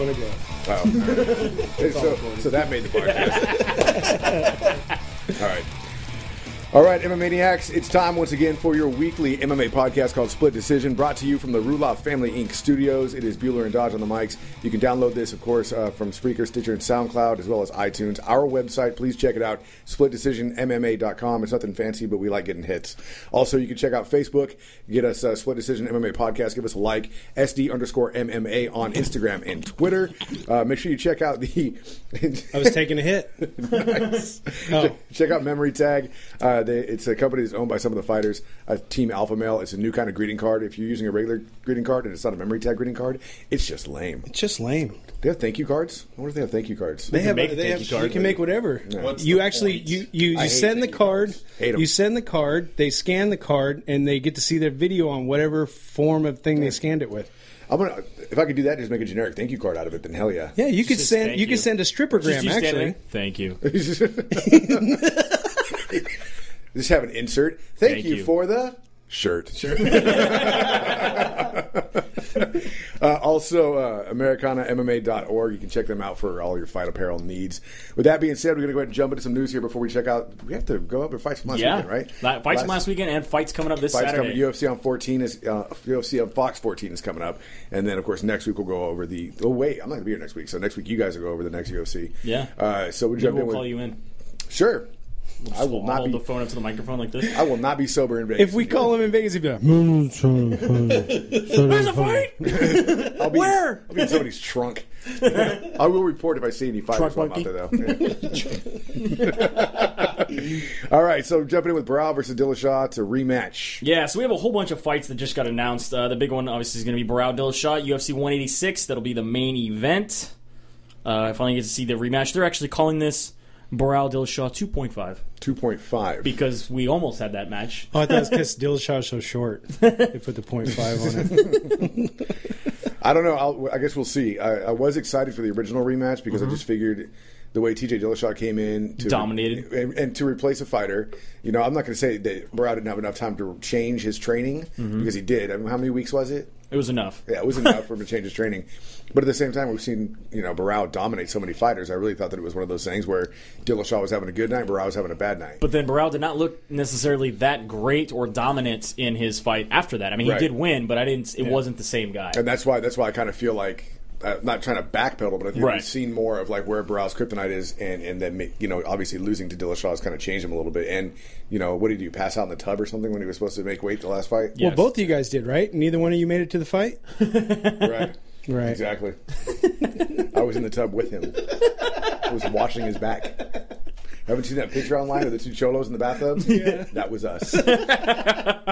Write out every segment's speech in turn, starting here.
want to go. Oh, so that made the podcast. All right, MMA Maniacs, it's time once again for your weekly MMA podcast called Split Decision, brought to you from the Ruloff Family Inc. studios. It is Bueller and Dodge on the mics. You can download this, of course, from Spreaker, Stitcher, and SoundCloud, as well as iTunes. Our website, please check it out, splitdecisionmma.com. It's nothing fancy, but we like getting hits. Also, you can check out Facebook, get us Split Decision MMA Podcast, give us a like, SD_MMA on Instagram and Twitter. Make sure you check out the... I was taking a hit. Nice. Check out Memory Tag. It's a company that's owned by some of the fighters. Team Alpha Male. It's a new kind of greeting card. If you're using a regular greeting card and it's not a Memory Tag greeting card, it's just lame. It's just lame. They have thank you cards? I wonder if they have thank you cards. They have. You can make whatever. Yeah. You actually you send the card. You send the card. They scan the card and they get to see their video on whatever form of thing they scanned it with. If I could do that, just make a generic thank you card out of it. Then hell yeah. Yeah, you could send. You could send a strippergram actually. Thank you. Just have an insert. Thank you for the shirt. Also, AmericanaMMA.org. You can check them out for all your fight apparel needs. With that being said, we're going to go ahead and jump into some news here before we check out. We have to go over fights from last weekend, right? Fights from last weekend and fights coming up this Saturday. UFC on 14 is UFC on Fox 14 is coming up, and then of course next week we'll go over the. Oh wait, I'm not going to be here next week, so next week you guys will go over the next UFC. Yeah. So we'll jump in. We'll call you in. Sure. I will not hold the phone up to the microphone like this. I will not be sober in Vegas. If we call him in Vegas, he'd be like, "Where's the fight? Where? I'll be in somebody's trunk. I will report if I see any fighters while I'm out there, though. All right, so jumping in with Barao versus Dillashaw to rematch. Yeah, so we have a whole bunch of fights that just got announced. The big one, obviously, is going to be Barao Dillashaw, UFC 186. That'll be the main event. I finally get to see the rematch. They're actually calling this Barao Dillashaw 2.5. 2.5. Because we almost had that match. Oh, I thought it was because Dillashaw's so short. They put the 0.5 on it. I don't know. I guess we'll see. I was excited for the original rematch because I just figured the way TJ Dillashaw came in to dominated and to replace a fighter. You know, I'm not going to say that Barao didn't have enough time to change his training because he did. I mean, how many weeks was it? It was enough. Yeah, it was enough for him to change his training. But at the same time, we've seen, Barao dominate so many fighters. I really thought that it was one of those things where Dillashaw was having a good night, Barao was having a bad night. But then Barao did not look necessarily that great or dominant in his fight after that. I mean, he did win, but it wasn't the same guy. And that's why I kind of feel like, not trying to backpedal, but I think we've seen more of like where Barao's kryptonite is, and then obviously losing to Dillashaw has kind of changed him a little bit. And what did he do? Pass out in the tub or something when he was supposed to make weight the last fight? Yes. Well, both of you guys did, right? Neither one of you made it to the fight. Right. Exactly. I was in the tub with him. I was washing his back. Haven't seen that picture online of the two cholos in the bathtub? Yeah. That was us.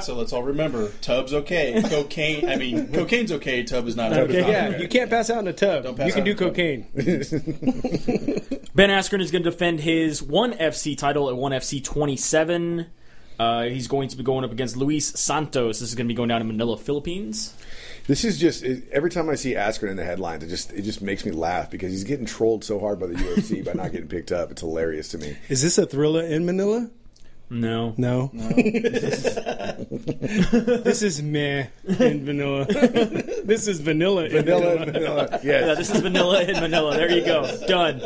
So let's all remember, tub's okay. Cocaine's okay, tub is not okay. Yeah, you can't pass out in a tub. You can do cocaine. Ben Askren is going to defend his OneFC title at OneFC 27. He's going to be going up against Luis Santos. This is going to be going down in Manila, Philippines. This is just, every time I see Askren in the headlines, it just makes me laugh because he's getting trolled so hard by the UFC by not getting picked up. It's hilarious to me. Is this a thriller in Manila? No. This is meh in Manila. This is vanilla in Manila. Yes. Yeah, this is vanilla in Manila. There you go. Done.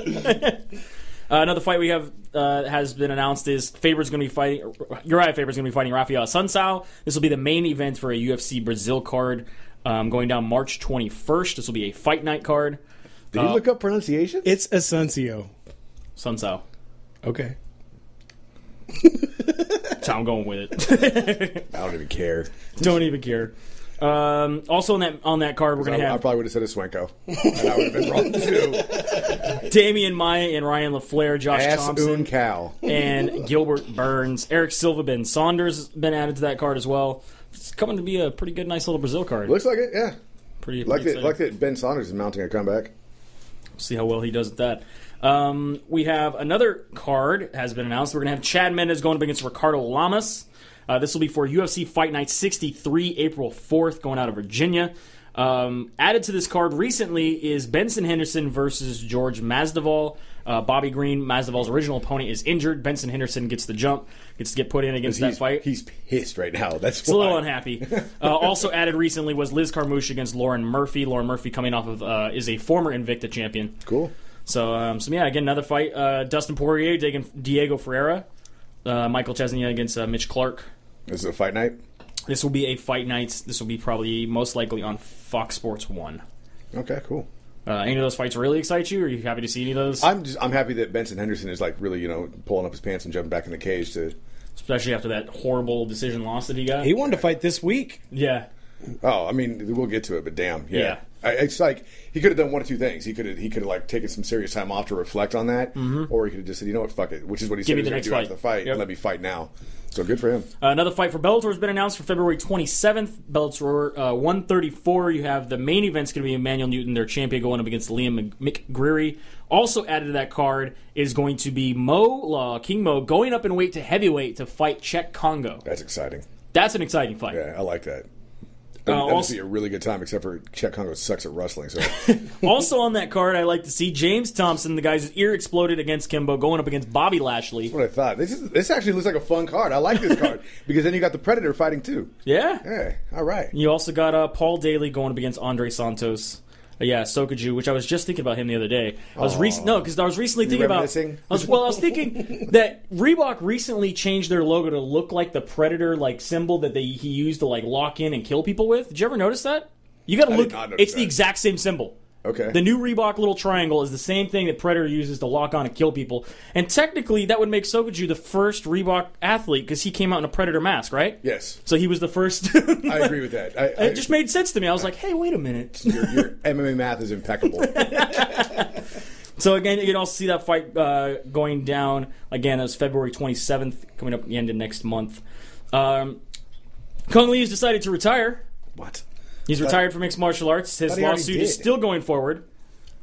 Another fight we have has been announced is Uriah Faber's going to be fighting Rafael Assunção. This will be the main event for a UFC Brazil card going down March 21st. This will be a fight night card. Did you look up pronunciation? It's Assunção. Sunsao. Okay. That's how I'm going with it. I don't even care. Don't even care. Also on that card, we're going to have... I probably would have said a Swenko. And I would have been wrong, too. Damian Maia and Ryan LaFleur, Josh Thompson, Cow. and Gilbert Burns. Eric Silva, Ben Saunders has been added to that card as well. It's coming to be a pretty good, nice little Brazil card. Looks like it, yeah. Pretty like that Ben Saunders is mounting a comeback. See how well he does at that. We have another card has been announced. We're going to have Chad Mendes going up against Ricardo Lamas. This will be for UFC Fight Night 63, April 4th, going out of Virginia. Added to this card recently is Benson Henderson versus George Masvidal. Bobby Green, Masvidal's original opponent, is injured. Benson Henderson gets the jump, gets to get put in against that fight. He's pissed right now. That's a little unhappy. Also added recently was Liz Carmouche against Lauren Murphy. Lauren Murphy coming off of is a former Invicta champion. Cool. So yeah, again, another fight. Dustin Poirier, Diego Ferreira. Michael Chesney against Mitch Clark. This is a fight night? This will be a fight night. This will be probably most likely on Fox Sports 1. Okay, cool. Any of those fights really excite you? Are you happy to see any of those? I'm happy that Benson Henderson is like really, pulling up his pants and jumping back in the cage especially after that horrible decision loss that he got. He wanted to fight this week. Yeah. Oh, I mean, we'll get to it, but damn, yeah. It's like he could have done one of two things. He could have like taken some serious time off to reflect on that, or he could have just said, you know what, fuck it, which is what he said he was going to do after the fight. Yep. Let me fight now. So good for him. Another fight for Bellator has been announced for February 27th. Bellator 134. You have the main event's going to be Emmanuel Newton, their champion, going up against Liam McGreary. Also added to that card is going to be King Mo, going up in weight to heavyweight to fight Czech Congo. That's exciting. That's an exciting fight. Yeah, I like that. That would be a really good time, except for Czech Congo sucks at wrestling. So, also on that card, I like to see James Thompson, the guy whose ear exploded against Kimbo, going up against Bobby Lashley. That's what I thought. This actually looks like a fun card. I like this card because then you got the Predator fighting too. Yeah. Yeah. All right. You also got Paul Daly going up against Andre Santos. Sokoju, which I was just thinking about him the other day. I was recently thinking about. I was thinking that Reebok recently changed their logo to look like the Predator symbol that he used to lock in and kill people with. Did you ever notice that? You got to look. It's the exact same symbol. Okay. The new Reebok little triangle is the same thing that Predator uses to lock on and kill people. And technically, that would make Sokoju the first Reebok athlete because he came out in a Predator mask, right? Yes. So he was the first. I agree with that. It just made sense to me. I was like, hey, wait a minute. Your MMA math is impeccable. So again, you can also see that fight going down. Again, that's February 27th, coming up at the end of next month. Cung Lee has decided to retire. What? He's retired from mixed martial arts. His lawsuit is still going forward.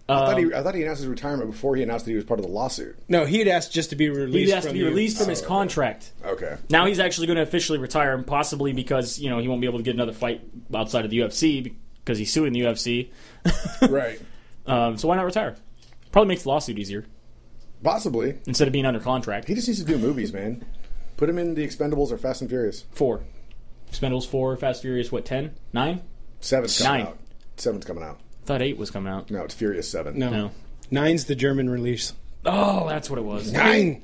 I thought he announced his retirement before he announced that he was part of the lawsuit. No, he had asked just to be released. From his contract. Okay. Now he's actually going to officially retire, and possibly because he won't be able to get another fight outside of the UFC because he's suing the UFC. Right. So why not retire? Probably makes the lawsuit easier. Possibly. Instead of being under contract. He just needs to do movies, man. Put him in The Expendables or Fast and Furious. 4. Expendables 4, Fast and Furious, 10? 9? 7's coming out. 7's coming out. I thought 8 was coming out. No, it's Furious 7. No. 9's the German release. Oh, that's what it was. 9!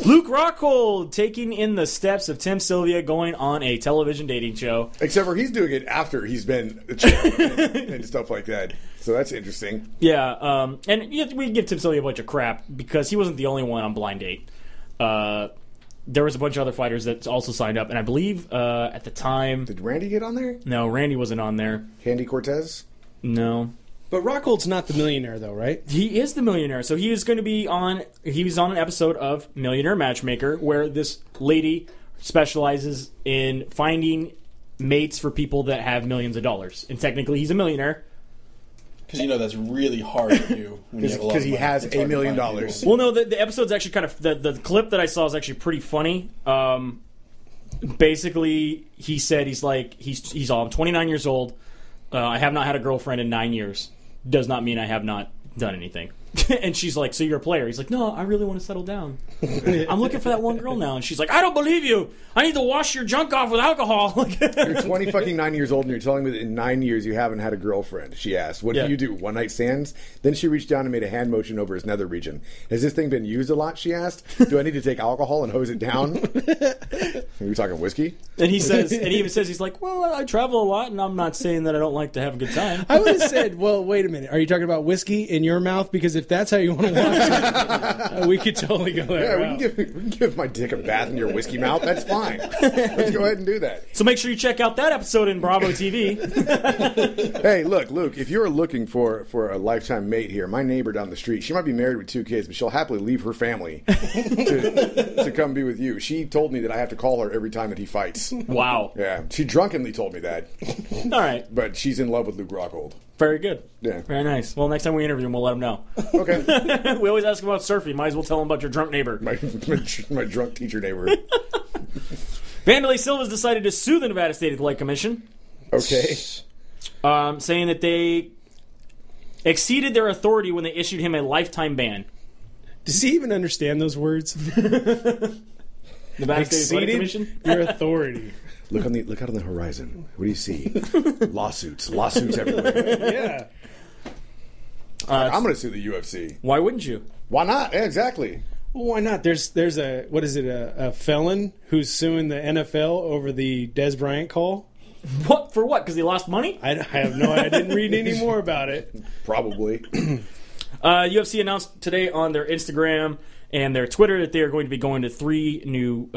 Luke Rockhold taking in the steps of Tim Sylvia, going on a television dating show. Except for he's doing it after he's been a champion and stuff like that. So that's interesting. Yeah, and we give Tim Sylvia a bunch of crap because he wasn't the only one on Blind Date. There was a bunch of other fighters that also signed up, and I believe at the time... Did Randy get on there? No, Randy wasn't on there. Handy Cortez? No. But Rockhold's not the Millionaire, though, right? He is the Millionaire. So he is going to be on... He was on an episode of Millionaire Matchmaker where this lady specializes in finding mates for people that have millions of dollars. And technically, he's a millionaire. Because that's really hard to do. Because he has $1 million. Well, no, the episode's actually kind of... The clip that I saw is actually pretty funny. Basically, he said I'm 29 years old. I have not had a girlfriend in 9 years. Does not mean I have not done anything. And she's like, so you're a player? He's like, no, I really want to settle down. I'm looking for that one girl now. And she's like, I don't believe you. I need to wash your junk off with alcohol. You're 9 years old and you're telling me that in 9 years you haven't had a girlfriend, she asked. What do you do, one night stands? Then she reached down and made a hand motion over his nether region. Has this thing been used a lot, she asked? Do I need to take alcohol and hose it down? Are we talking whiskey? And he even says, he's like, well, I travel a lot and I'm not saying that I don't like to have a good time. I would have said, well, wait a minute. Are you talking about whiskey in your mouth? Because if that's how you want to watch it, we could totally go there. Yeah, we can give my dick a bath in your whiskey mouth. That's fine. Let's go ahead and do that. So make sure you check out that episode in Bravo TV. Hey, look, Luke, if you're looking for a lifetime mate here, my neighbor down the street, she might be married with 2 kids, but she'll happily leave her family to come be with you. She told me that I have to call her every time that he fights. Wow. Yeah, she drunkenly told me that. All right. But she's in love with Luke Rockhold. Very good. Yeah. Very nice. Well, next time we interview him, we'll let him know. Okay. We always ask him about surfing. Might as well tell him about your drunk neighbor. My drunk teacher neighbor. Vanderlei Silva's decided to sue the Nevada State Athletic Commission. Okay. Saying that they exceeded their authority when they issued him a lifetime ban. Does he even understand those words? Nevada State Athletic Commission? Your authority. Look out on the horizon. What do you see? Lawsuits everywhere. Yeah. I'm going to sue the UFC. Why wouldn't you? Why not? Yeah, exactly. Well, why not? There's a felon who's suing the NFL over the Des Bryant call. What for? What? Because he lost money? I have no. I didn't read any more about it. Probably. UFC announced today on their Instagram and their Twitter that they are going to be going to 3 new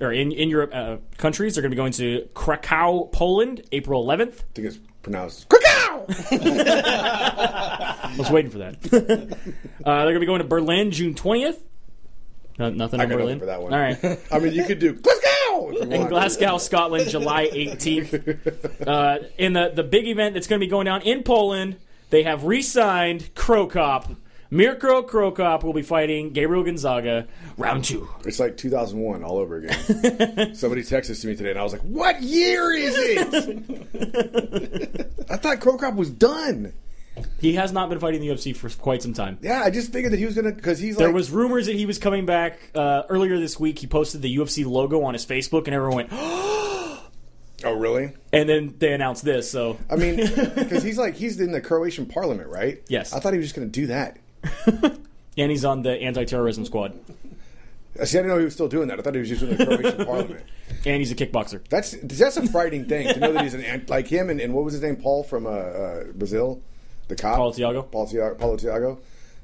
in Europe countries. They're going to be going to Krakow, Poland, April 11th. I think it's pronounced Krakow. I was waiting for that. They're going to be going to Berlin, June 20th. Nothing in Berlin for that one. All right. I mean, you could do Glasgow if you want. In Glasgow, Scotland, July 18th. In the big event that's going to be going down in Poland, they have re-signed Krokop. Mirko Krokop will be fighting Gabriel Gonzaga, round 2. It's like 2001 all over again. Somebody texted to me today, and I was like, what year is it? I thought Krokop was done. He has not been fighting the UFC for quite some time. Yeah, I just figured that he was going to, because he's There was rumors that he was coming back. Earlier this week, he posted the UFC logo on his Facebook, and everyone went, oh, really? And then they announced this, so. I mean, because he's in the Croatian parliament, right? Yes. I thought he was just going to do that. And he's on the anti-terrorism squad. See, I didn't know he was still doing that. I thought he was just in the Croatian parliament. And he's a kickboxer. That's a frightening thing to know that he's like him and what was his name, Paul from Brazil, the cop. Paulo Thiago.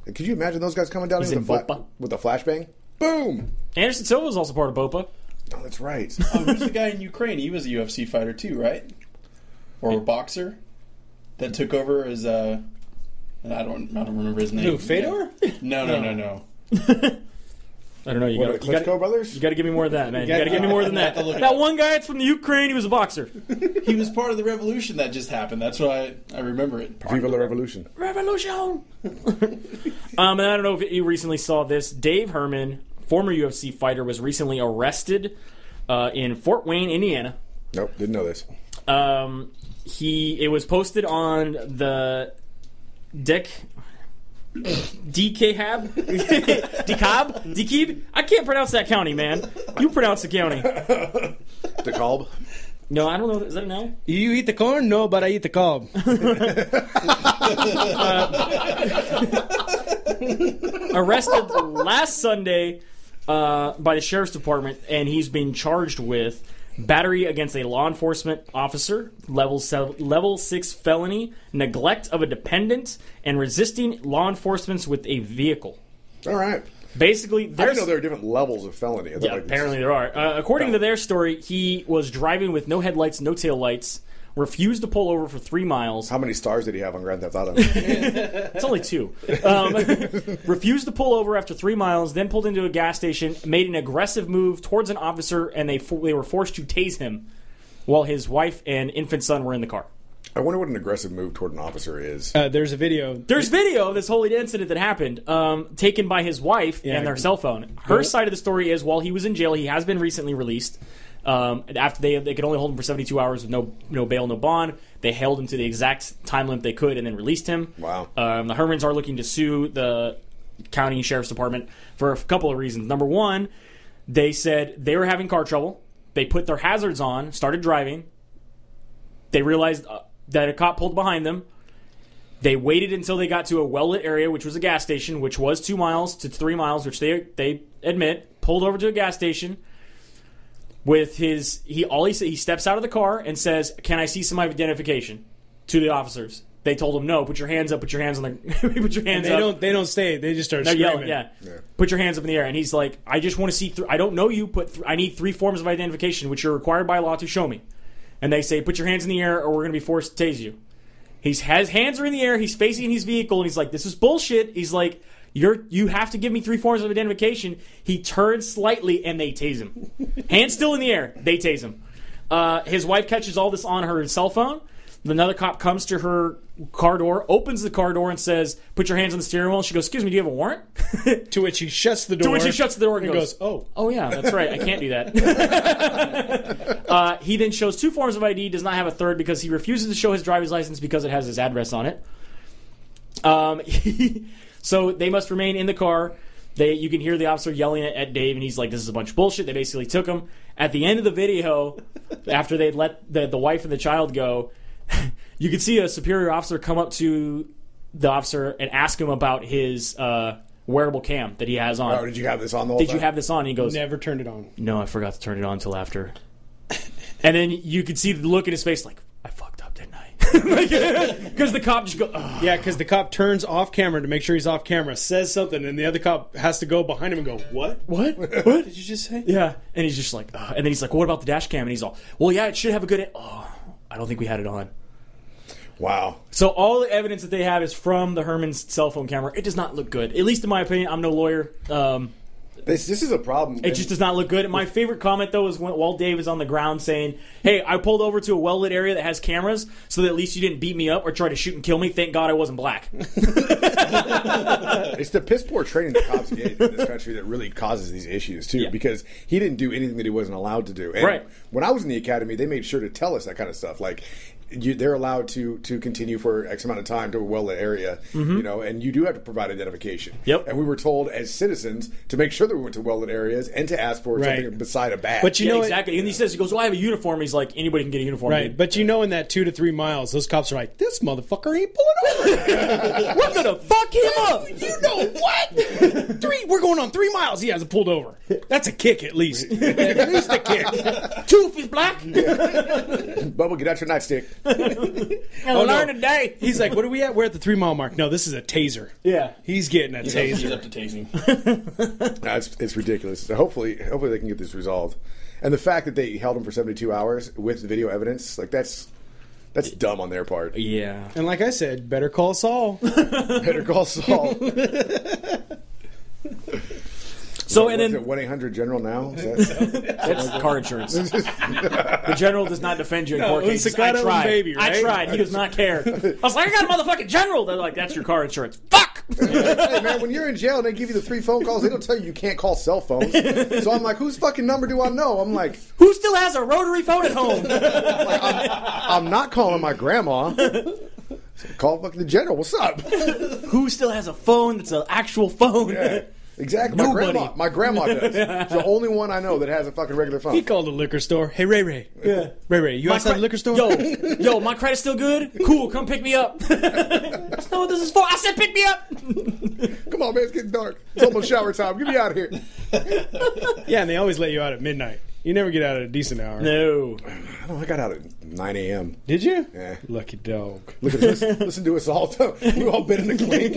Could you imagine those guys coming down here with a flashbang? Boom. Anderson Silva was also part of Bopa. Oh, that's right. Who's the guy in Ukraine? He was a UFC fighter too, right? Or a boxer that took over as I don't remember his name. Who, Fedor? No. I don't know. The Klitschko brothers? You got to give me more of that, man. You got to give me more than that. That one guy that's from the Ukraine, he was a boxer. He was part of the revolution that just happened. That's why I remember it. Viva la Revolution. Revolution! And I don't know if you recently saw this. Dave Herman, former UFC fighter, was recently arrested in Fort Wayne, Indiana. Nope, didn't know this. It was posted on the DeKalb? I can't pronounce that county, man. You pronounce the county. DeKalb? No, I don't know. Is that an L? You eat the corn? No, but I eat the cob. Arrested last Sunday by the sheriff's department, and he's being charged with battery against a law enforcement officer, level 6 felony, neglect of a dependent, and resisting law enforcement with a vehicle. All right. Basically, I didn't know there are different levels of felony. Yeah, apparently there are. According to their story, he was driving with no headlights, no taillights, refused to pull over for 3 miles. How many stars did he have on Grand Theft Auto? It's only 2. Refused to pull over after 3 miles, then pulled into a gas station, made an aggressive move towards an officer, and they were forced to tase him while his wife and infant son were in the car. I wonder what an aggressive move toward an officer is. There's a video. There's video of this whole incident that happened, taken by his wife and their cell phone. Her side of the story is, while he was in jail, he has been recently released. After they could only hold him for 72 hours with no bail, no bond. They held him to the exact time limit they could and then released him. Wow. The Hermans are looking to sue the county sheriff's department for a couple of reasons. Number one, they said they were having car trouble. They put their hazards on, started driving. They realized that a cop pulled behind them. They waited until they got to a well-lit area, which was a gas station, which was 2 miles to 3 miles, which they admit, pulled over to a gas station. With he steps out of the car and says, "Can I see some identification?" to the officers. They told him, "No, put your hands up. Put your hands on the. Put your hands up." They don't stay. They just start They're screaming. yelling. Yeah. Put your hands up in the air. And he's like, "I just want to see. I don't know you. I need 3 forms of identification, which you're required by law to show me." And they say, "Put your hands in the air, or we're going to be forced to tase you." His hands are in the air. He's facing his vehicle, and he's like, "This is bullshit." He's like, You have to give me 3 forms of identification. He turns slightly, and they tase him. Hands still in the air. They tase him. His wife catches all this on her cell phone. Another cop comes to her car door, opens the car door, and says, "Put your hands on the steering wheel." She goes, "Excuse me, do you have a warrant?" To which he shuts the door. To which he shuts the door and goes, "Oh yeah, that's right. I can't do that." He then shows 2 forms of ID, does not have a third because he refuses to show his driver's license because it has his address on it. So they must remain in the car. You can hear the officer yelling at Dave, and he's like, "This is a bunch of bullshit." They basically took him. At the end of the video, after they'd let the wife and the child go, you could see a superior officer come up to the officer and ask him about his wearable cam that he has on. Oh, did you have this on the whole time? Did you have this on? And he goes, "Never turned it on." "No, I forgot to turn it on until after." And then you could see the look in his face like, "I fucked up, didn't I?" Because the cop just goes, "Ugh." Yeah, because the cop turns off camera to make sure he's off camera, says something, and the other cop has to go behind him and go, "What? What? What did you just say?" Yeah. And he's just like, ugh. And then he's like, "What about the dash cam?" And he's all, "Well, yeah, it should have a good... I don't think we had it on." Wow. So all the evidence that they have is from the Herman's cell phone camera. It does not look good. At least in my opinion. I'm no lawyer. This is a problem. It just does not look good. My favorite comment, though, is while Dave is on the ground saying, "Hey, I pulled over to a well-lit area that has cameras so that at least you didn't beat me up or try to shoot and kill me. Thank God I wasn't black." It's the piss-poor training the cops get in this country that really causes these issues, too, because he didn't do anything that he wasn't allowed to do. And right. When I was in the academy, they made sure to tell us that kind of stuff. Like, they're allowed to continue for X amount of time to a well-lit area, and you do have to provide identification. Yep. And we were told as citizens to make sure that we went to well-lit areas and to ask for something beside a badge. But you know exactly. And he says, "Well, I have a uniform." He's like, "Anybody can get a uniform." Right. Dude. But in that 2 to 3 miles, those cops are like, "This motherfucker ain't pulling over. We're gonna fuck him up." You know what? We're going on 3 miles. He hasn't pulled over. That's a kick, at least. At least a kick. 2 if he's black. Bubba, get out your nightstick. Learn today. He's like, "What are we at? We're at the 3 mile mark." No, this is a taser. Yeah. He's getting a taser. He's up to tasing. No, it's ridiculous. So hopefully they can get this resolved. And the fact that they held him for 72 hours with video evidence, like that's dumb on their part. Yeah. And like I said, better call Saul. Better call Saul. So and then 1-800-GENERAL now. That's car insurance. The general does not defend you in court cases. I Staccato tried. Baby, right? I tried. He does not care. I was like, "I got a motherfucking general." They're like, "That's your car insurance." Fuck. Hey man, when you're in jail and they give you the 3 phone calls, they don't tell you can't call cell phones. So I'm like, whose fucking number do I know? I'm like, who still has a rotary phone at home? I'm not calling my grandma. So call fucking the general. What's up? Who still has a phone that's an actual phone? Yeah. Exactly. Nobody. My grandma does. It's the only one I know that has a fucking regular phone. He called the liquor store. "Hey, Ray. Yeah. Ray, you outside the liquor store?" Yo, my credit's still good? Cool, come pick me up. That's not what this is for. I said pick me up. Come on, man, it's getting dark. It's almost shower time. Get me out of here. Yeah, and they always let you out at midnight. You never get out at a decent hour. No. I got out at 9 a.m. Did you? Yeah. Lucky dog. Look at this. Listen to us all. We all been in the clink.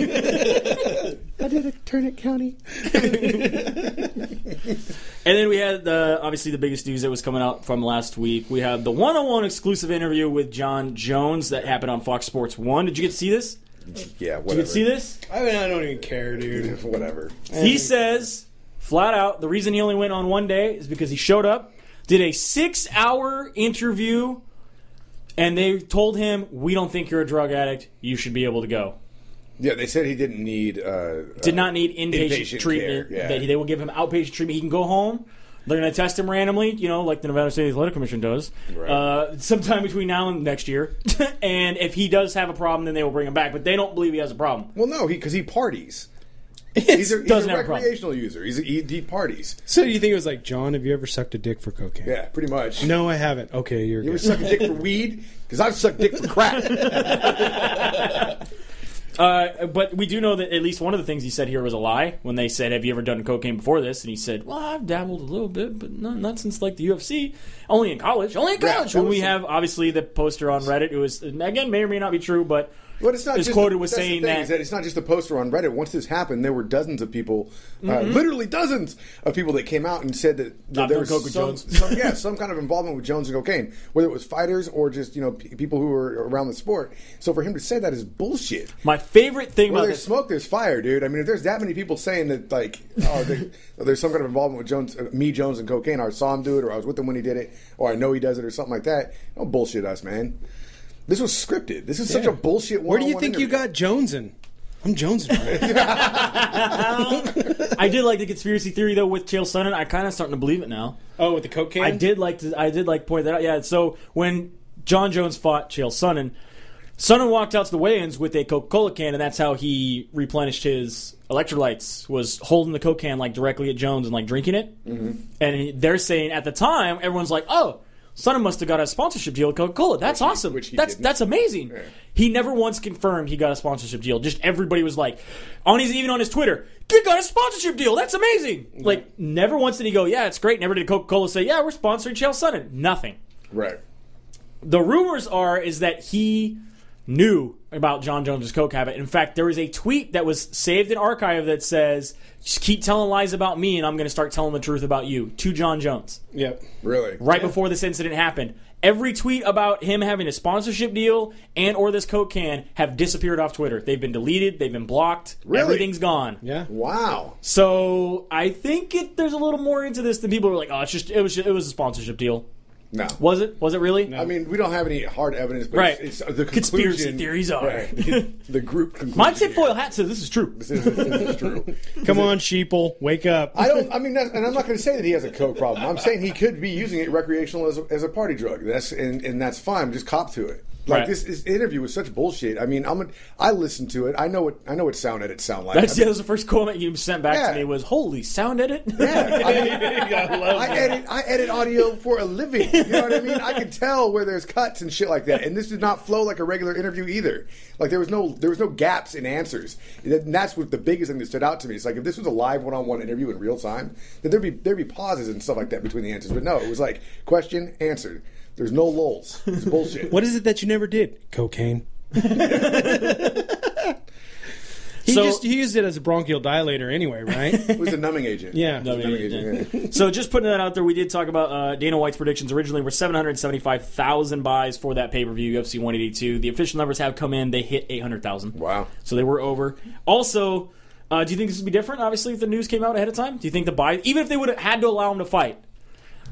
I did a Turnip County. And then we had obviously the biggest news that was coming out from last week. We had the one-on-one exclusive interview with Jon Jones that happened on Fox Sports 1. Did you get to see this? Yeah, whatever. Did you see this? I don't even care, dude. Whatever. He says, flat out, the reason he only went on one day is because he showed up, did a 6-hour interview, and they told him, "We don't think you're a drug addict. You should be able to go." Yeah, they said he didn't need... Did not need inpatient treatment. Care, yeah. That they will give him outpatient treatment. He can go home. They're going to test him randomly, like the Nevada State Athletic Commission does, right. Sometime between now and next year. And if he does have a problem, then they will bring him back. But they don't believe he has a problem. Well, no, because he parties. He's a recreational user. He parties. So you think it was like, "John, have you ever sucked a dick for cocaine?" Yeah, pretty much. No, I haven't. Okay, you're You ever good. suck a dick for weed? Because I've sucked dick for crack. But we do know that at least one of the things he said here was a lie. When they said, "Have you ever done cocaine before this?" And he said, "Well, I've dabbled a little bit, but not since like the UFC. Only in college. When we have obviously the poster on Reddit, it was again may or may not be true, but But it's not his just quoted was saying that it's not just a poster on Reddit. Once this happened, there were dozens of people, literally dozens of people that came out and said that there was some kind of involvement with Jones and cocaine, whether it was fighters or just people who were around the sport. So for him to say that is bullshit. My favorite thing Where about there's smoke, there's fire, dude. I mean, if there's that many people saying that, like, there's some kind of involvement with Jones, Jones and cocaine, or I saw him do it, or I was with him when he did it, or I know he does it, or something like that, don't bullshit us, man. This was scripted. This is such a bullshit one-on-one Where do you think interview. you got Jonesin? I'm Jonesin. I did like the conspiracy theory though with Chael Sonnen. I kind of starting to believe it now. Oh, with the cocaine? I did like point that out. Yeah. So when Jon Jones fought Chael Sonnen, Sonnen walked out to the weigh-ins with a Coca-Cola can, and that's how he replenished his electrolytes. Was holding the Coke can like directly at Jones and like drinking it. Mm-hmm. And they're saying at the time, everyone's like, "Oh, Sonnen must have got a sponsorship deal with Coca-Cola. That's awesome. That's amazing." Yeah. He never once confirmed he got a sponsorship deal. Just everybody was like, even on his Twitter, "You got a sponsorship deal. That's amazing." Mm-hmm. Like, never once did he go, "Yeah, it's great." Never did Coca-Cola say, "Yeah, we're sponsoring Chael Sonnen." Nothing. Right. The rumors is that he knew about Jon Jones' coke habit. In fact, there was a tweet that was saved in archive that says, "Just keep telling lies about me, and I'm going to start telling the truth about you," to Jon Jones. Yep. Really? Right before this incident happened. Every tweet about him having a sponsorship deal and or this Coke can have disappeared off Twitter. They've been deleted. They've been blocked. Really? Everything's gone. Yeah. Wow. So I think there's a little more into this than people are like, "Oh, it was a sponsorship deal." No. Was it? Was it really? No. I mean, we don't have any hard evidence, but right. it's the conspiracy theories are. Right. The group conclusion. My tinfoil hat says this is true. This is true. Come on, sheeple, wake up. And I'm not going to say that he has a coke problem. I'm saying he could be using it recreational as a party drug. And that's fine. Just cop to it. Like this interview was such bullshit. I mean, I listened to it. I know what sound edits sound like. That was the first comment you sent back to me was, "Holy sound edit." Yeah, I edit audio for a living. You know what I mean? I can tell where there's cuts and shit like that. And this did not flow like a regular interview either. Like there was no gaps in answers. And that's what the biggest thing that stood out to me. It's like if this was a live one-on-one interview in real time, then there'd be pauses and stuff like that between the answers. But no, it was like question answered. There's no lulls. It's bullshit. What is it that you never did? Cocaine. He used it as a bronchial dilator anyway, right? It was a numbing agent. Yeah. Numbing agent. Yeah. So just putting that out there, we did talk about Dana White's predictions originally were 775,000 buys for that pay-per-view, UFC 182. The official numbers have come in. They hit 800,000. Wow. So they were over. Also, do you think this would be different, obviously, if the news came out ahead of time? Do you think the buy, even if they would have had to allow him to fight,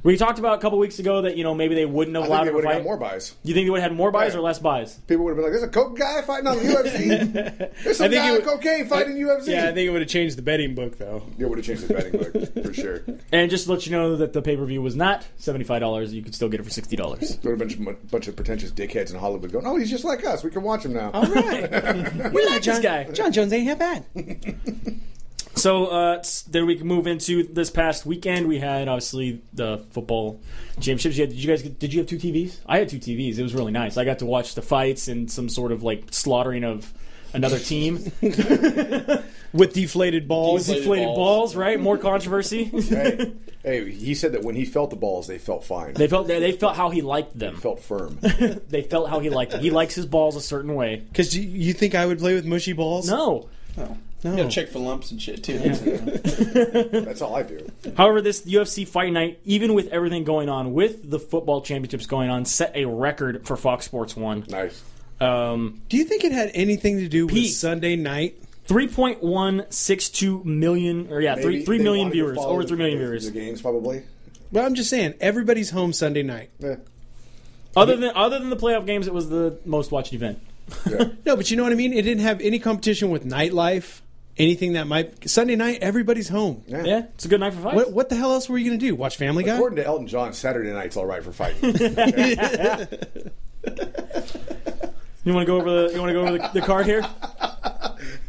we talked about a couple weeks ago that maybe they wouldn't have allowed him to fight. Got more buys. You think they would have had more buys or less buys? People would have been like, "There's a coke guy fighting on the UFC. There's some guy on cocaine fighting UFC." Yeah, I think it would have changed the betting book though. It would have changed the betting book for sure. And just to let you know that the pay-per-view was not $75. You could still get it for $60. There would have been a bunch of pretentious dickheads in Hollywood going, "Oh, he's just like us. We can watch him now." All right, we like this guy. Jon Jones ain't half bad. So then we can move into this past weekend. We had obviously the football championships. Did you have two TVs? I had two TVs. It was really nice. I got to watch the fights and some sort of like slaughtering of another team with deflated balls. Deflated balls, right? More controversy. Hey, he said that when he felt the balls, they felt fine. They felt how he liked them. They felt firm. They felt how he liked them. He likes his balls a certain way. Because you think I would play with mushy balls? No. You gotta check for lumps and shit too. That's all I do. However, this UFC Fight Night, even with everything going on, with the football championships going on, set a record for Fox Sports 1. Nice. Do you think it had anything to do with Sunday night? 3.162 million, 3 million viewers, over 3 million viewers. The games probably. Well, I'm just saying, everybody's home Sunday night. Yeah. Other than the playoff games, it was the most watched event. Yeah. No, but you know what I mean? It didn't have any competition with nightlife. Anything that might... Sunday night, everybody's home. Yeah, it's a good night for fights. What the hell else were you going to do? Watch Family Guy? According to Elton John, Saturday night's all right for fighting. You want to go over the card here?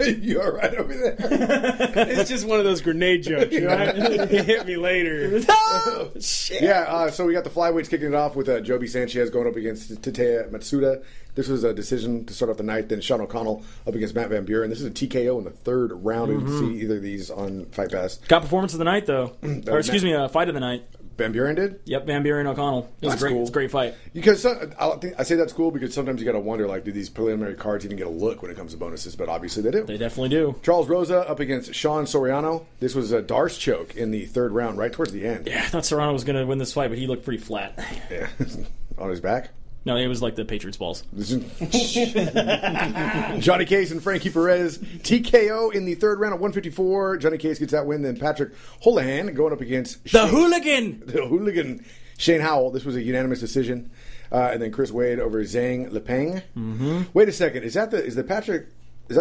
You all right over there? It's just one of those grenade jokes, right? It hit me later. Oh, shit. Yeah, so we got the flyweights kicking it off with Joby Sanchez going up against Tateya Matsuda. This was a decision to start off the night. Then Sean O'Connell up against Matt Van Buren. This is a TKO in the third round. You can see either of these on Fight Pass. Got performance of the night, though. Or, excuse me, fight of the night. Van Buren did? Yep, Van Buren O'Connell. It was great. Cool. It's a great fight. Because I say that's cool because sometimes you got to wonder, like, do these preliminary cards even get a look when it comes to bonuses? But obviously they do. They definitely do. Charles Rosa up against Sean Soriano. This was a Darce choke in the third round, right towards the end. Yeah, I thought Soriano was going to win this fight, but he looked pretty flat. Yeah. On his back? No, it was like the Patriots' balls. Johnny Case and Frankie Perez TKO in the third round at 154. Johnny Case gets that win. Then Patrick Holohan going up against the hooligan. The hooligan Shane Howell. This was a unanimous decision. and then Chris Wade over Zhang Lepeng. Mm-hmm. Wait a second, is that the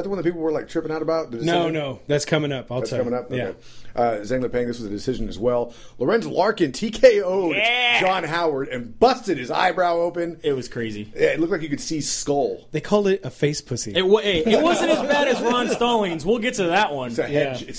one that people were like tripping out about? No, that's coming up. That's coming up. Okay. Yeah. Zhang Lepeng, this was a decision as well. Lorenz Larkin TKO'd John Howard and busted his eyebrow open. It was crazy. Yeah, it looked like you could see skull. They called it a face pussy. It wasn't as bad as Ron Stallings. We'll get to that one. It's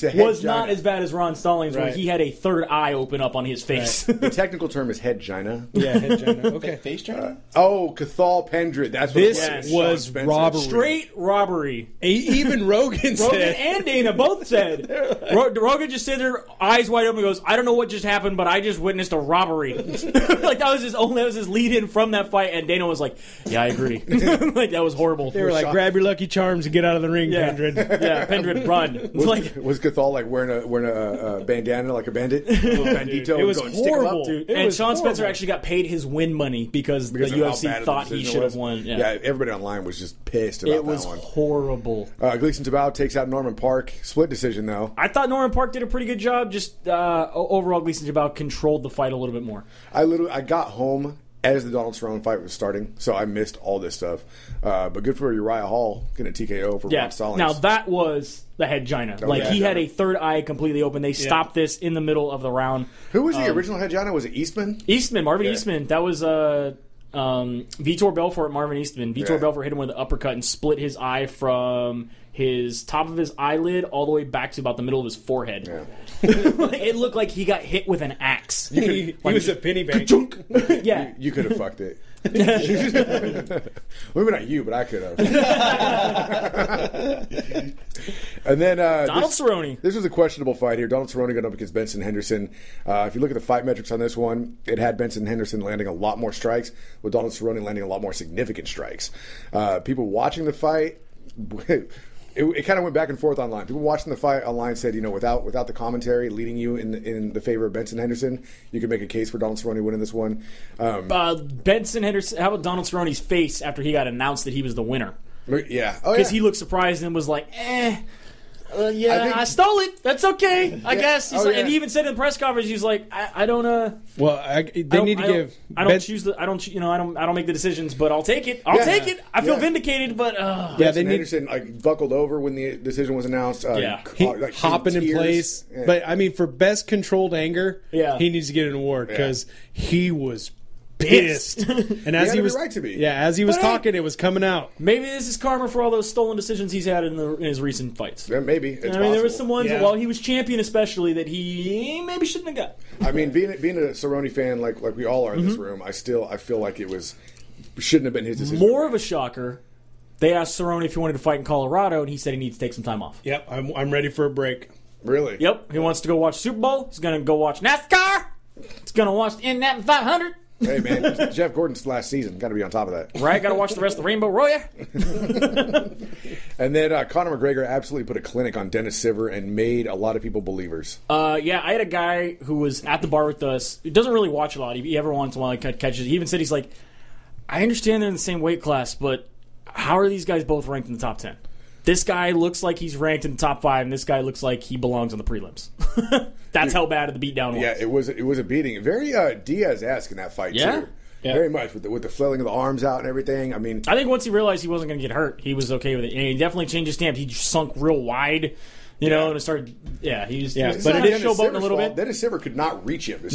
a head. Was not as bad as Ron Stallings, where he had a third eye open up on his face. Right. The technical term is head gina. Yeah, head gina. Okay. Face gina? Cathal Pendred. That's what this was robbery. Straight robbery. Even Rogan said. Rogan and Dana both said. Rogan just said their eyes wide open and goes, I don't know what just happened, but I just witnessed a robbery. Like that was his lead in from that fight, and Dana was like, yeah, I agree. Like that was horrible. They were like, grab your lucky charms and get out of the ring, Pendred. Yeah, Pendred, run. Was Cathal like wearing a bandana like a bandit? Bandito. It was horrible, dude. And Sean Spencer actually got paid his win money because the UFC thought he should have won. Yeah, everybody online was just pissed about that one. It was horrible. Gleason Tibau takes out Norman Park. Split decision, though. I thought Norman Park did a pretty good job. Just overall, Gleason Tibau controlled the fight a little bit more. I got home as the Donald Cerrone fight was starting, so I missed all this stuff. But good for Uriah Hall getting a TKO for Ron Stallings. Now that was the head gina. He had a third eye completely open. They stopped this in the middle of the round. Who was the original head gina? Was it Eastman? Marvin Eastman. That was Vitor Belfort, Marvin Eastman. Vitor Belfort hit him with an uppercut and split his eye from his top of his eyelid all the way back to about the middle of his forehead. Yeah. It looked like he got hit with an axe. He was a penny bank. Yeah. You could have fucked it. Maybe not you, but I could have. And then Donald Cerrone. This was a questionable fight here. Donald Cerrone got up against Benson Henderson. If you look at the fight metrics on this one, it had Benson Henderson landing a lot more strikes, with Donald Cerrone landing a lot more significant strikes. People watching the fight. It kind of went back and forth online. People watching the fight online said, without the commentary leading you in the favor of Benson Henderson, you could make a case for Donald Cerrone winning this one. Benson Henderson. How about Donald Cerrone's face after he got announced that he was the winner? Yeah, because he looked surprised and was like, I stole it. That's okay, I guess. And he even said in the press conference, he's like, I don't. Well, they need to give. I don't make the decisions, but I'll take it. I'll take it. I feel vindicated, but Henderson buckled over when the decision was announced. Hopping in place. Yeah. But I mean, for best controlled anger, he needs to get an award because he was pissed. And as he was right to be. As he was talking, it was coming out. Maybe this is karma for all those stolen decisions he's had in his recent fights. Yeah, maybe. It's possible. There were some ones that, while he was champion, especially that he maybe shouldn't have got. I mean, being a Cerrone fan like we all are in this room, I feel like shouldn't have been his decision. More of a shocker. They asked Cerrone if he wanted to fight in Colorado, and he said he needs to take some time off. Yep, I'm ready for a break. Really? Yep. He wants to go watch Super Bowl. He's going to go watch NASCAR. He's going to watch the Indianapolis 500. Hey, man, Jeff Gordon's last season. Got to be on top of that. Right, got to watch the rest of the Rainbow Royale. And then Conor McGregor absolutely put a clinic on Dennis Siver and made a lot of people believers. I had a guy who was at the bar with us. He doesn't really watch a lot. He every once in a while catches. He even said, he's like, I understand they're in the same weight class, but how are these guys both ranked in the top 10? This guy looks like he's ranked in the top 5, and this guy looks like he belongs on the prelims. That's how bad the beatdown was. Yeah, it was a beating. Very Diaz-esque in that fight, too. Yeah. Very much, with the flailing of the arms out and everything. I mean, I think once he realized he wasn't going to get hurt, he was okay with it. And he definitely changed his stance. He sunk real wide, and it started, but it did showboating a little bit. Dennis Siver could not reach him.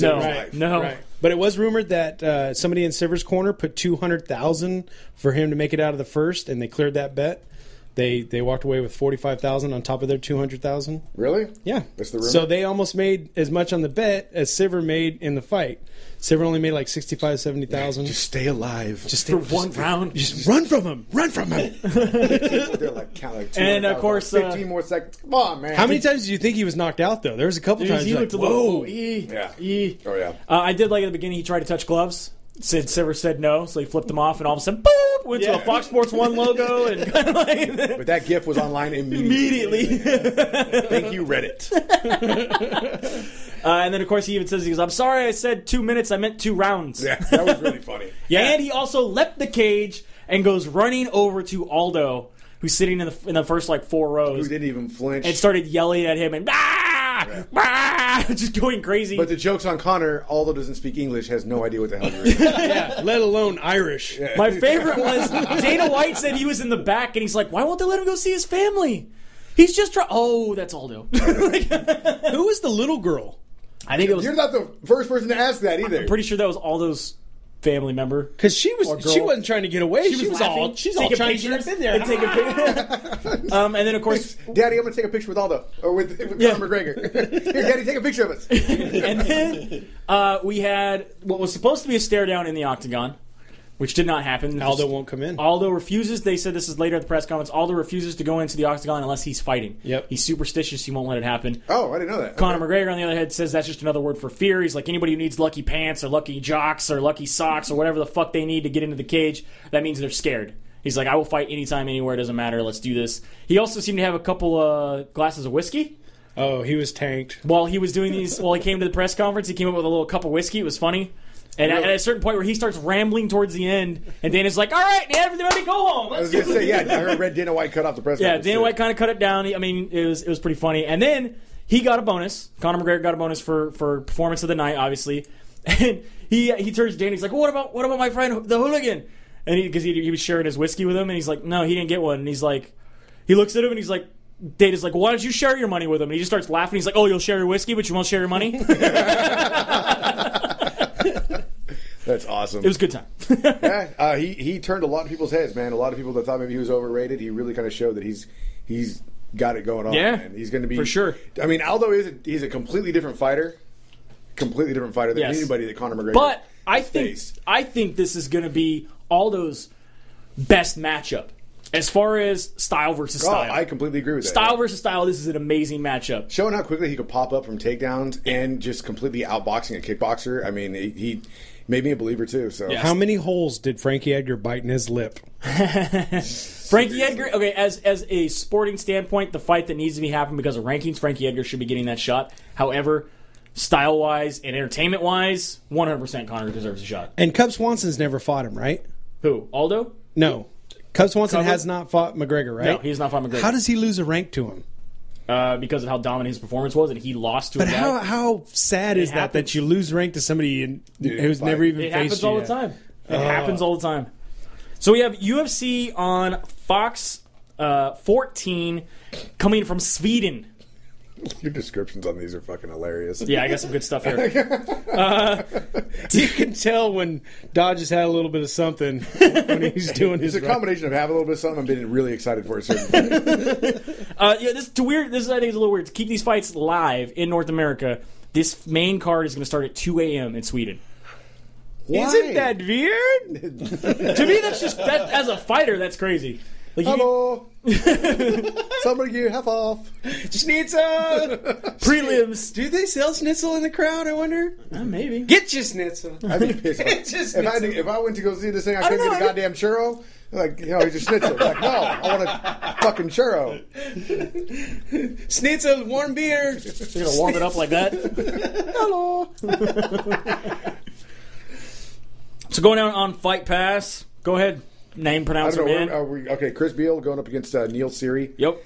No. But it was rumored that somebody in Siver's corner put $200,000 for him to make it out of the first, and they cleared that bet. They walked away with $45,000 on top of their $200,000. Really? Yeah. That's the rumor. So they almost made as much on the bet as Siver made in the fight. Siver only made like $65,000-$70,000. Just stay alive. Just for one round. Just run from him. Run from him. They're like count like and of course, 15 more seconds. Come on, man. How many times do you think he was knocked out though? There was a couple times. He looked a little. Yeah. Oh yeah. I did like at the beginning. He tried to touch gloves. Siver said no, so he flipped them off, and all of a sudden, boop, went to a Fox Sports 1 logo, and kind of like. But that GIF was online immediately. Thank you, Reddit. And then, of course, he even says, he goes, I'm sorry I said 2 minutes, I meant 2 rounds. Yeah, that was really funny. And he also leapt the cage and goes running over to Aldo, who's sitting in the first, 4 rows. Who didn't even flinch. And started yelling at him and, just going crazy. But the joke's on Connor. Aldo doesn't speak English, has no idea what the hell you're doing. Yeah, let alone Irish. Yeah. My favorite was Dana White said he was in the back, and he's like, "Why won't they let him go see his family? He's just oh, that's Aldo." Who was the little girl? I think it was. You're not the first person to ask that either. I'm pretty sure that was Aldo's family member. Because she wasn't trying to get away. She was laughing, all trying to get up in there and take a picture. And then of course, Daddy, I'm going to take a picture with Aldo or with Conor McGregor. Here, Daddy, take a picture of us. And then we had what was supposed to be a stare down in the octagon, which did not happen. Aldo won't come in. Aldo refuses. They said this is later at the press conference. Aldo refuses to go into the octagon unless he's fighting. Yep. He's superstitious. He won't let it happen. Oh, I didn't know that. Conor McGregor, on the other hand, says that's just another word for fear. He's like, anybody who needs lucky pants or lucky jocks or lucky socks or whatever the fuck they need to get into the cage, that means they're scared. He's like, I will fight anytime, anywhere. It doesn't matter. Let's do this. He also seemed to have a couple glasses of whiskey. Oh, he was tanked. While he was doing these, while he came to the press conference, he came up with a little cup of whiskey. It was funny. And at a certain point where he starts rambling towards the end, and Dana's like, all right, everybody go home. I was going to say, yeah, I heard Dana White cut off the press conference. Yeah, Dana White kind of cut it down. I mean, it was pretty funny. And then he got a bonus. Conor McGregor got a bonus for performance of the night, obviously. And he turns to Dana, he's like, what about my friend, the hooligan? And because he was sharing his whiskey with him, and he's like, no, he didn't get one. And he's like, he looks at him, and he's like, Dana's like, well, why don't you share your money with him? And he just starts laughing. He's like, oh, you'll share your whiskey, but you won't share your money? That's awesome. It was a good time. Yeah, he turned a lot of people's heads, man. A lot of people that thought maybe he was overrated. He really kind of showed that he's got it going on. Yeah, man. He's going to be for sure. I mean, Aldo he's a completely different fighter than anybody that Conor McGregor. But I think this is going to be Aldo's best matchup as far as style versus style. I completely agree with that. Style versus style. This is an amazing matchup. Showing how quickly he could pop up from takedowns and just completely outboxing a kickboxer. I mean, he made me a believer too. So How many holes did Frankie Edgar bite in his lip? Frankie Edgar, okay, as a sporting standpoint, the fight that needs to be happening because of rankings, Frankie Edgar should be getting that shot. However, style-wise and entertainment-wise, 100% Conor deserves a shot. And Cub Swanson's never fought him, right? Who? Aldo? No. Cub Swanson has not fought McGregor, right? No, he has not fought McGregor. How does he lose a rank to him? Because of how dominant his performance was, and he lost to a But guy. how sad is that you lose rank to somebody who's never even It faced happens you all yet? the time. It happens all the time. So we have UFC on Fox 14 coming from Sweden. Your descriptions on these are fucking hilarious. Yeah, I got some good stuff here. You can tell when Dodge has had a little bit of something when he's doing his It's a combination of having a little bit of something and being really excited for a certain thing. Yeah, this is weird. This I think is a little weird. To keep these fights live in North America, this main card is going to start at 2 a.m. in Sweden. Why? Isn't that weird? To me, that's just that. As a fighter, that's crazy. Like, Hello. Somebody give half off. Schnitzel! prelims. Do they sell schnitzel in the crowd, I wonder? Maybe. Get your schnitzel. I'd be pissed off. If I went to go see this thing, I couldn't get a goddamn churro. Like, he's a schnitzel. Like, no, I want a fucking churro. Schnitzel, warm beer. They're going to warm it up like that. Hello. So going out on Fight Pass. Go ahead. Name pronouncer, man. Okay, Chris Beal going up against Neil Seery. Yep.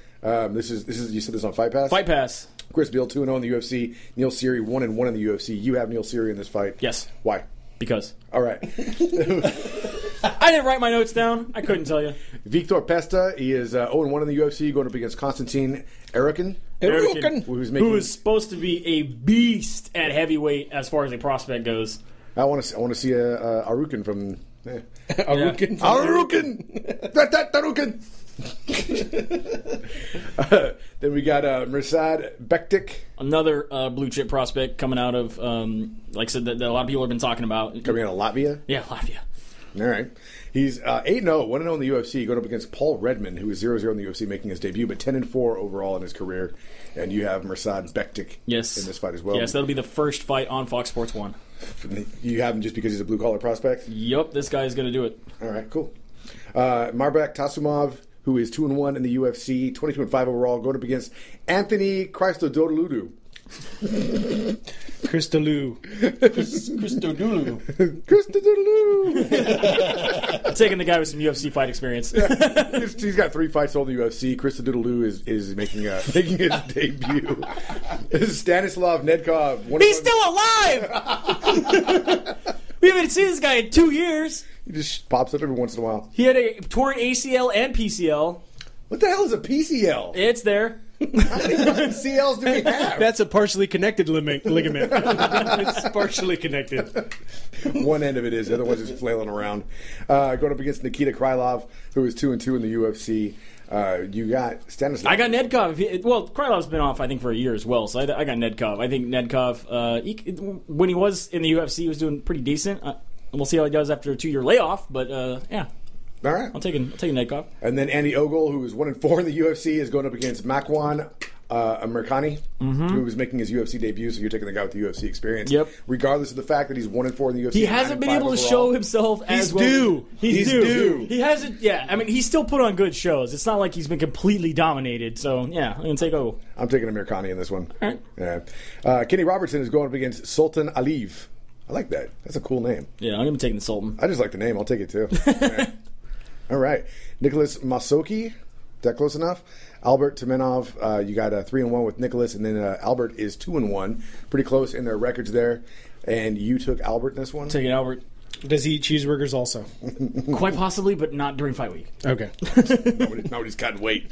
This is you said this on Fight Pass? Fight Pass. Chris Beal 2-0 in the UFC. Neil Seery 1-1 in the UFC. You have Neil Seery in this fight. Yes. Why? Because. All right. I didn't write my notes down. I couldn't tell you. Victor Pesta, he is 0-1 in the UFC, going up against Konstantin Arukin. Who is supposed to be a beast at heavyweight as far as a prospect goes. I want to see Arukin from... Arukin. Arukin. Then we got Mirsad Bektik. Another blue chip prospect coming out of, like I said, that a lot of people have been talking about. Coming out of Latvia? Yeah, Latvia. All right. He's 8-0, 1-0 in the UFC, going up against Paul Redman, who is 0-0 in the UFC, making his debut, but 10-4 overall in his career. And you have Mirsad Bektik in this fight as well. Yes, that'll be the first fight on Fox Sports 1. You have him just because he's a blue-collar prospect? Yep, this guy's going to do it. All right, cool. Marbek Tasumov, who is 2-1 in the UFC, 22-5 overall, going up against Anthony Christodoulou Crystaloo. I'm taking the guy with some UFC fight experience. He's got 3 fights all in the UFC. Crystaloo is making his debut. This is Stanislav Nedkov. He's still alive! We haven't seen this guy in 2 years. He just pops up every once in a while. He had a torn ACL and PCL. What the hell is a PCL? It's there. How many fucking CLs do we have? That's a partially connected ligament. It's partially connected. One end of it is. The other one's just flailing around. Going up against Nikita Krylov, who is 2-2 in the UFC. You got Stanislav. I got Nedkov. Krylov's been off, I think, for a year as well. So I got Nedkov. I think Nedkov, when he was in the UFC, he was doing pretty decent. We'll see how he does after a 2-year layoff. But, yeah. All right. I'll take Nedkov. And then Andy Ogle, who is 1-4 in the UFC, is going up against Makwan Amirkhani, who is making his UFC debut. So you're taking the guy with the UFC experience. Yep. Regardless of the fact that he's 1-4 in the UFC. He hasn't been able to show himself as well. He's due. He hasn't. Yeah. I mean, he's still put on good shows. It's not like he's been completely dominated. So yeah, I'm gonna take Ogle. I'm taking Amirkhani in this one. All right. Yeah. Kenny Robertson is going up against Sultan Aliyev. I like that. That's a cool name. Yeah, I'm gonna be taking the Sultan. I just like the name. I'll take it too. All right. Nicholas Masoki. Is that close enough? Albert Tumenov. You got 3-1 with Nicholas, and then Albert is 2-1. Pretty close in their records there. And you took Albert in this one? Taking Albert. Does he eat cheeseburgers also? Quite possibly, but not during fight week. Okay. Nobody's cutting weight.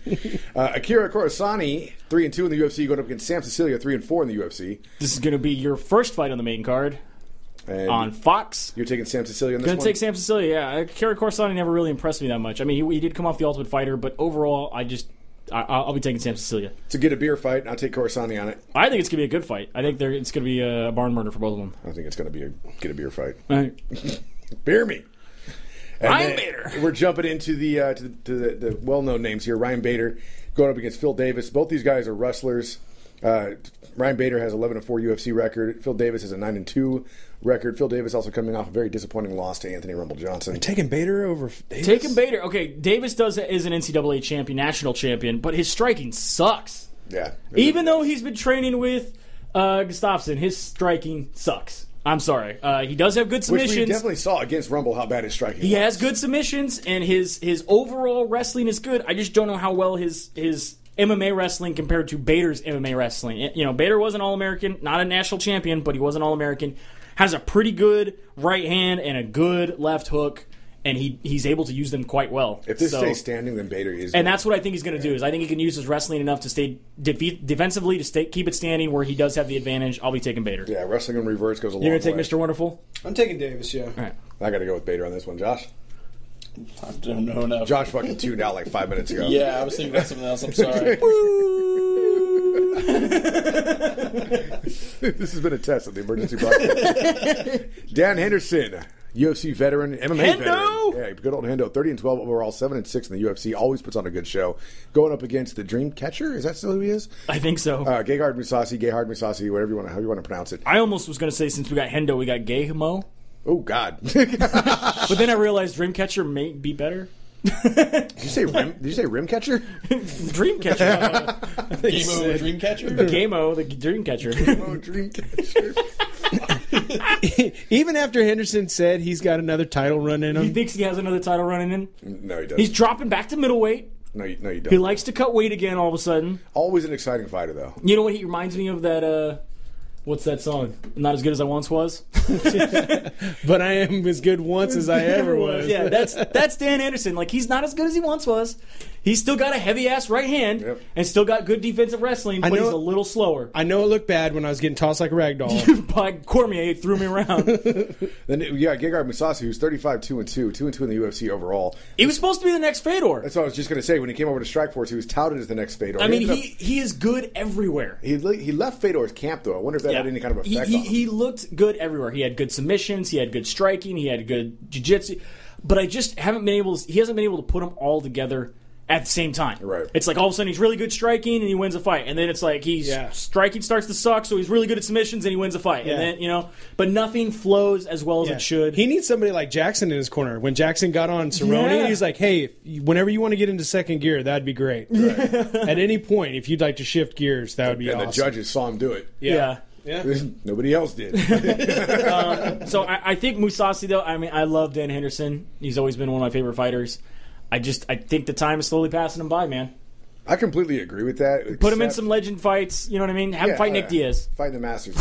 Akira Kurosani, 3-2 in the UFC, going up against Sam Cecilia, 3-4 in the UFC. This is going to be your first fight on the main card. And on Fox. You're taking Sam Cecilia in this one? Going to take Sam Cecilia, yeah. Kara Corsani never really impressed me that much. I mean, he did come off the Ultimate Fighter, but overall, I'll be taking Sam Cecilia. To get a beer fight, I'll take Corsani on it. I think it's going to be a good fight. I think it's going to be a barn burner for both of them. I think it's going to be get a beer fight. All right. Beer me. Ryan Bader. We're jumping into the well-known names here. Ryan Bader going up against Phil Davis. Both these guys are wrestlers. Ryan Bader has 11-4 UFC record. Phil Davis has a 9-2 record. Phil Davis also coming off a very disappointing loss to Anthony Rumble Johnson. You're taking Bader over Davis? Taking Bader. Okay, Davis is an NCAA champion, national champion, but his striking sucks. Yeah. Even though he's been training with Gustafsson, his striking sucks. I'm sorry. He does have good submissions. Which we definitely saw against Rumble how bad his striking was. He has good submissions, and his overall wrestling is good. I just don't know how well his MMA wrestling compared to Bader's MMA wrestling. You know, Bader was an All-American, not a national champion, but he was an All-American. Has a pretty good right hand and a good left hook, and he's able to use them quite well. If this stays standing, then Bader is... And that's what I think he's going to do, is I think he can use his wrestling enough to stay defensively, to keep it standing where he does have the advantage. I'll be taking Bader. Yeah, wrestling in reverse goes a long way. You're going to take Mr. Wonderful? I'm taking Davis, yeah. All right. I got to go with Bader on this one. Josh? I don't know enough. Josh fucking tuned out like 5 minutes ago. Yeah, I was thinking about something else. I'm sorry. This has been a test of the emergency broadcast. Dan Henderson, UFC veteran, MMA veteran. Yeah, good old Hendo. 30-12 overall, 7-6 in the UFC. Always puts on a good show. Going up against the Dream Catcher. Is that still who he is? I think so. Gegard Mousasi, whatever you want, how you want to pronounce it. I almost was going to say, since we got Hendo, we got Gaymo. Oh God! But then I realized Dreamcatcher may be better. Did you say Rimcatcher? Dreamcatcher. Gaymo Dreamcatcher? Gaymo, the Dreamcatcher. Gaymo Dreamcatcher. Even after Henderson said he's got another title run in him. He thinks he has another title running in? No, he doesn't. He's dropping back to middleweight. No, you don't. He likes to cut weight again all of a sudden. Always an exciting fighter, though. You know what he reminds me of? That, what's that song? Not as good as I once was. But I am as good once as I ever was. Yeah, that's Dan Anderson. Like, he's not as good as he once was. He's still got a heavy-ass right hand and still got good defensive wrestling, but he's a little slower. I know it looked bad when I was getting tossed like a rag doll. By Cormier threw me around. Then Gegard Mousasi, who's 35-2-2, 2-2 in the UFC overall. He was supposed to be the next Fedor. That's what I was just going to say. When he came over to Strikeforce, he was touted as the next Fedor. I mean, he is good everywhere. He left Fedor's camp, though. I wonder if that had any kind of effect on him. He looked good everywhere. He had good submissions. He had good striking. He had good jiu-jitsu. But I just haven't been able to... He hasn't been able to put them all together at the same time. Right. It's like all of a sudden he's really good striking and he wins a fight, and then it's like he's striking starts to suck, so he's really good at submissions and he wins a fight, and then but nothing flows as well as it should. He needs somebody like Jackson in his corner. When Jackson got on Cerrone, he's like, "Hey, whenever you want to get into second gear, that'd be great. Right. At any point, if you'd like to shift gears, that would be awesome." And the judges saw him do it. Yeah. Nobody else did. So I think Mousasi, though, I mean, I love Dan Henderson. He's always been one of my favorite fighters. I think the time is slowly passing him by, man. I completely agree with that. Put him in some legend fights, you know what I mean? Have him fight Nick Diaz. Fight the Masters.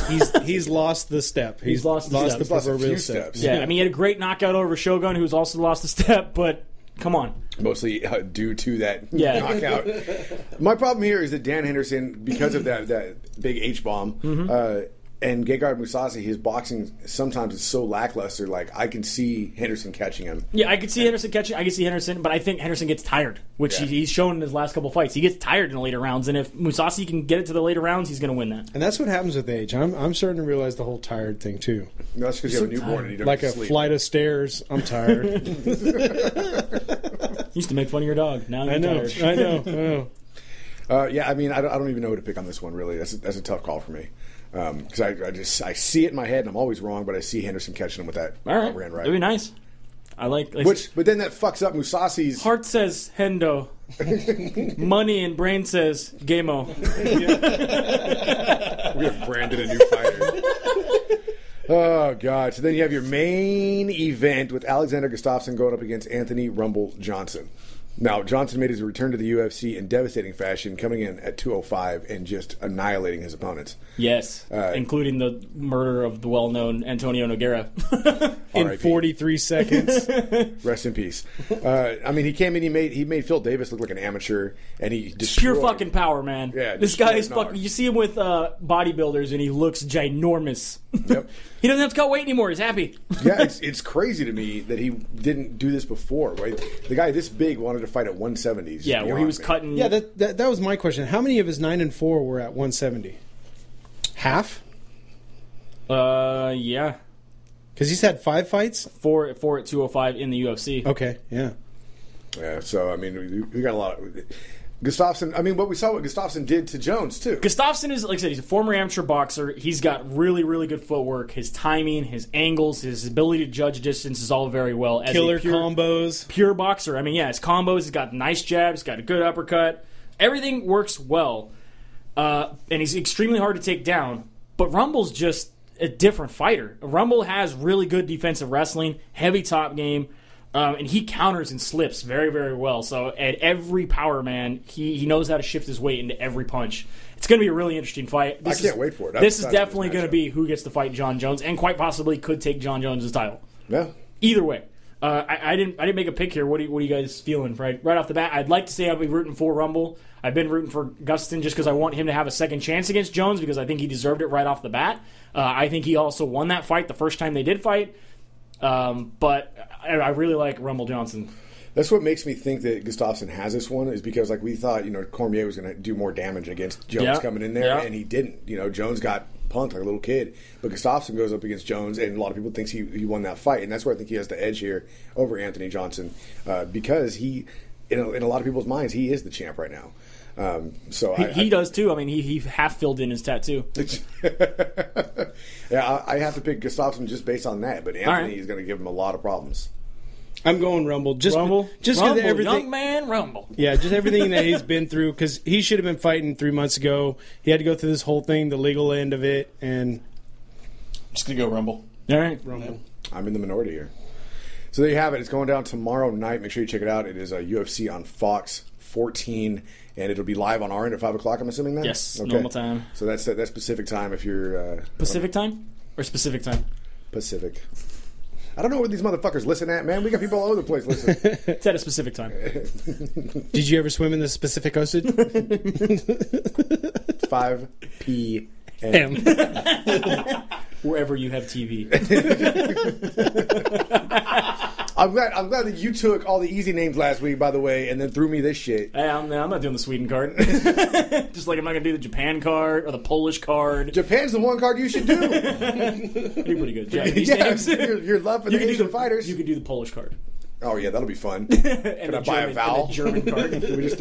He's lost the step. He's lost the proverbial steps. Yeah, I mean, he had a great knockout over Shogun, who's also lost a step, but come on. Mostly due to that knockout. My problem here is that Dan Henderson, because of that big H-bomb, and Gegard Mousasi, his boxing sometimes is so lackluster. Like, I can see Henderson catching him. Yeah, I can see Henderson catching. I can see Henderson, but I think Henderson gets tired, which he's shown in his last couple fights. He gets tired in the later rounds, and if Mousasi can get it to the later rounds, he's going to win that. And that's what happens with age. I'm starting to realize the whole tired thing too. No, that's because you have a newborn and you don't like get a to sleep. flight of stairs. I'm tired. Used to make fun of your dog. Now you're tired. I know. I mean, I don't even know who to pick on this one. Really, that's a tough call for me. Because I see it in my head and I'm always wrong, but I see Henderson catching him with that overhand right. That'd be nice. I like but then that fucks up Mousasi's. Heart says Hendo. Money and brain says Gamo. We have branded a new fighter. Oh God! So then you have your main event with Alexander Gustafsson going up against Anthony Rumble Johnson. Now, Johnson made his return to the UFC in devastating fashion, coming in at 205 and just annihilating his opponents. Yes, including the murder of the well-known Antonio Nogueira. In 43 seconds. Rest in peace. I mean, he came in, he made Phil Davis look like an amateur, and he destroyed. Pure fucking power, man. Yeah, this guy is fucking. You see him with bodybuilders, and he looks ginormous. Yep. He doesn't have to cut weight anymore. He's happy. Yeah, it's crazy to me that he didn't do this before. Right? The guy this big wanted to fight at 170s. Yeah, where he was cutting. Yeah, that was my question. How many of his 9 and 4 were at 170? Half? Yeah. Because he's had 5 fights? 4 at 205 in the UFC. Okay, yeah. Yeah, so, I mean, we got a lot of... Gustafsson, I mean, what we saw what Gustafsson did to Jones, too. Gustafsson is, like I said, he's a former amateur boxer. He's got really, really good footwork. His timing, his angles, his ability to judge distance is all very well. As Killer combos. Pure boxer. I mean, yeah, his combos, he's got nice jabs, he's got a good uppercut. Everything works well. And he's extremely hard to take down. But Rumble's just a different fighter. Rumble has really good defensive wrestling, heavy top game. And he counters and slips very, very well. So at every power man, he knows how to shift his weight into every punch. It's going to be a really interesting fight. I can't wait for it. This is definitely going to be who gets to fight Jon Jones, and quite possibly could take Jon Jones' title. Yeah. Either way. I didn't make a pick here. What are you guys feeling right off the bat? I'd like to say I'll be rooting for Rumble. I've been rooting for Gustin just because I want him to have a second chance against Jones because I think he deserved it right off the bat. I think he also won that fight the first time they did fight. But I really like Rumble Johnson. That's what makes me think that Gustafsson has this one is because, like, we thought, Cormier was going to do more damage against Jones coming in there, and he didn't. Jones got punked like a little kid, but Gustafsson goes up against Jones, and a lot of people think he won that fight, and that's where I think he has the edge here over Anthony Johnson because he, in a lot of people's minds, he is the champ right now. So he does too. I mean, he half filled in his tattoo. Yeah, I have to pick Gustafsson just based on that, but Anthony is going to give him a lot of problems. I'm going Rumble. Just Rumble, everything, young man, Rumble. Yeah, just everything that he's been through because he should have been fighting 3 months ago. He had to go through this whole thing, the legal end of it, and I'm just gonna go Rumble. All right, Rumble. I'm in the minority here. So there you have it. It's going down tomorrow night. Make sure you check it out. It is a UFC on Fox 14. And it'll be live on our end at 5 o'clock, I'm assuming, then? Yes, okay. Normal time. So that's Pacific time if you're... Pacific time? Or specific time? Pacific. I don't know where these motherfuckers listen at, man. We got people all over the place listening. It's at a specific time. Did you ever swim in the Pacific Ocean? 5 p.m. Wherever you have TV. I'm glad that you took all the easy names last week, by the way, and then threw me this shit. Hey, I'm not doing the Sweden card. Just like I'm not going to do the Japan card or the Polish card. Japan's the one card you should do. You're pretty good. Japanese names. You're love for the Asian fighters. You could do the Polish card. Oh yeah, that'll be fun. Can I buy a vowel? German card. Can we just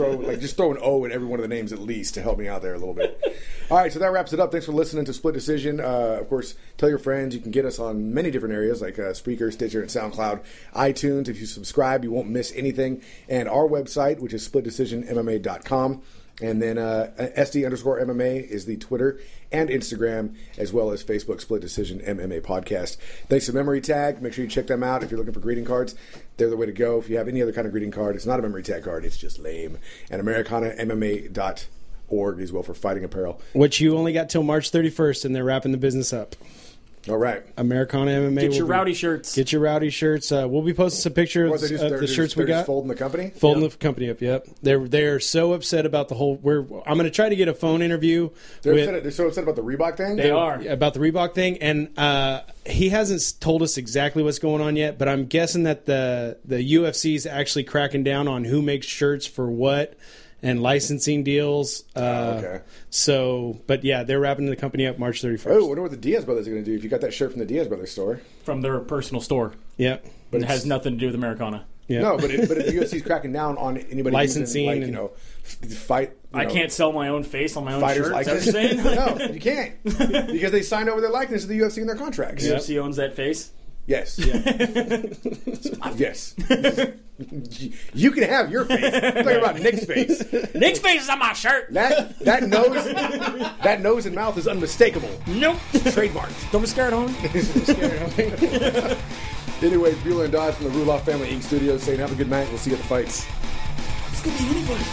throw an O in every one of the names at least to help me out there a little bit. All right, so that wraps it up. Thanks for listening to Split Decision. Of course, tell your friends. You can get us on many different areas like Spreaker, Stitcher, and SoundCloud, iTunes. If you subscribe, you won't miss anything. And our website, which is splitdecisionmma.com. And then SD_MMA is the Twitter and Instagram, as well as Facebook, Split Decision MMA Podcast. Thanks to Memory Tag. Make sure you check them out if you're looking for greeting cards. They're the way to go. If you have any other kind of greeting card, it's not a Memory Tag card. It's just lame. And AmericanaMMA.org as well for fighting apparel. Which you only got till March 31st, and they're wrapping the business up. All right. Americana MMA. Get your rowdy shirts. Get your rowdy shirts. We'll be posting some pictures of the shirts we got. Folding the company? Folding the company up, yep. They're so upset about the whole... I'm going to try to get a phone interview. They're so upset about the Reebok thing? They are. About the Reebok thing. And he hasn't told us exactly what's going on yet, but I'm guessing that the UFC is actually cracking down on who makes shirts for what. And licensing deals. Okay. So, but yeah, they're wrapping the company up March 31st. Oh, I wonder what the Diaz brothers are going to do if you got that shirt from the Diaz brothers store. From their personal store. Yeah. But it has nothing to do with Americana. Yeah. No, but if the UFC's cracking down on anybody licensing, using, fight. I can't sell my own face on my own shirt. Likeness. Is that what you're saying? No, you can't because they signed over their likeness to the UFC in their contracts. The UFC owns that face. Yes. Yeah. Yes. You can have your face. I'm talking about Nick's face. Nick's face is on my shirt. That nose and mouth is unmistakable. Nope. Trademarked. Don't be scared, homie. Anyways, Bueller and Dodge from the Ruloff Family Inc. Studios saying have a good night. We'll see you at the fights. This could be anybody.